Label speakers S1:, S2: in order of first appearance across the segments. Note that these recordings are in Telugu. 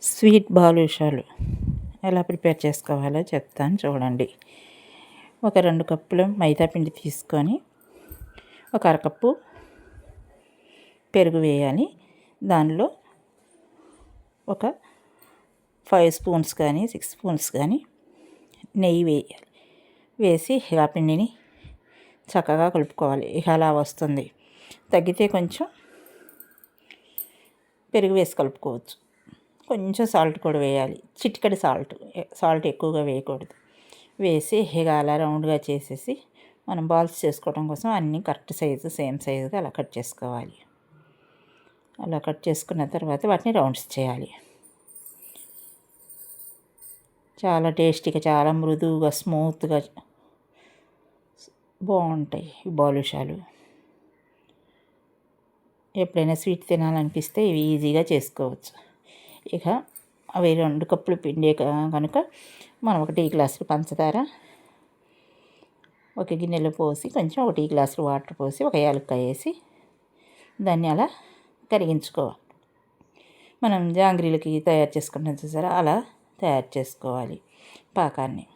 S1: స్వీట్ బాదుషాలు ఎలా ప్రిపేర్ చేసుకోవాలో చెప్తాను చూడండి. ఒక 2 కప్పులు మైదా పిండి తీసుకొని ఒక అరకప్పు పెరుగు వేయాలి. దానిలో ఒక 5 స్పూన్స్ కానీ 6 స్పూన్స్ కానీ నెయ్యి వేయాలి. వేసి ఆ పిండిని చక్కగా కలుపుకోవాలి. ఇక అలా వస్తుంది. తగ్గితే కొంచెం పెరుగు వేసి కలుపుకోవచ్చు. కొంచెం సాల్ట్ కూడా వేయాలి. చిటికెడు సాల్ట్ ఎక్కువగా వేయకూడదు. వేసి ఇక అలా రౌండ్గా చేసేసి మనం బాల్స్ చేసుకోవడం కోసం అన్నీ కరెక్ట్ సైజు సేమ్ సైజుగా అలా కట్ చేసుకోవాలి. అలా కట్ చేసుకున్న తర్వాత వాటిని రౌండ్స్ చేయాలి. చాలా టేస్టీగా, చాలా మృదువుగా, స్మూత్గా బాగుంటాయి ఈ బాదుషాలు. ఎప్పుడైనా స్వీట్ తినాలనిపిస్తే ఇవి ఈజీగా చేసుకోవచ్చు. ఇక అవి 2 కప్పులు పిండి కనుక మనం 1 టీ గ్లాసులు పంచదార ఒక గిన్నెలో పోసి కొంచెం 1 టీ గ్లాసులు వాటర్ పోసి ఒక యాలక్కాయ వేసి దాన్ని అలా కరిగించుకోవాలి. మనం జాంగ్రీలకి తయారు చేసుకుంటాం చూసారా, అలా తయారు చేసుకోవాలి పాకాన్ని.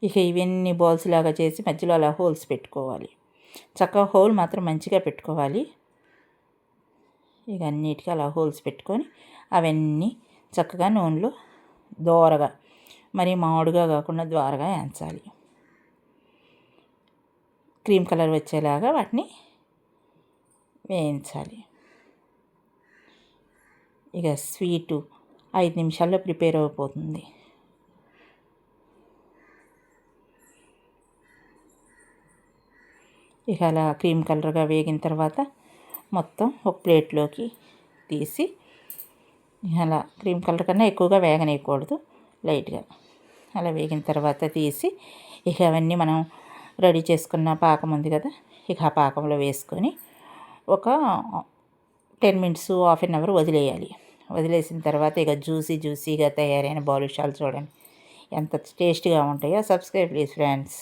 S1: ఇక ఇవన్నీ బాల్స్ లాగా చేసి మధ్యలో అలా హోల్స్ పెట్టుకోవాలి. చక్కగా హోల్ మాత్రం మంచిగా పెట్టుకోవాలి. ఇక అన్నిటికీ అలా హోల్స్ పెట్టుకొని అవన్నీ చక్కగా నూనెలో దోరగా, మరి మాడుగా కాకుండా దోరగా వేయించాలి. క్రీమ్ కలర్ వచ్చేలాగా వాటిని వేయించాలి. ఇక స్వీటు 5 నిమిషాల్లో ప్రిపేర్ అయిపోతుంది. ఇక అలా క్రీమ్ కలర్గా వేగిన తర్వాత మొత్తం ఒక ప్లేట్లోకి తీసి అలా క్రీమ్ కలర్ కన్నా ఎక్కువగా వేగనేయకూడదు, లైట్గా అలా వేగిన తర్వాత తీసి ఇక అవన్నీ మనం రెడీ చేసుకున్న పాకం ఉంది కదా, ఇక ఆ పాకంలో వేసుకొని ఒక 10 మినిట్స్ హాఫ్ అన్ అవర్ వదిలేయాలి. వదిలేసిన తర్వాత ఇక జ్యూసీగా తయారైన బాదుషాలు చూడండి ఎంత టేస్టీగా ఉంటాయో. Subscribe please friends.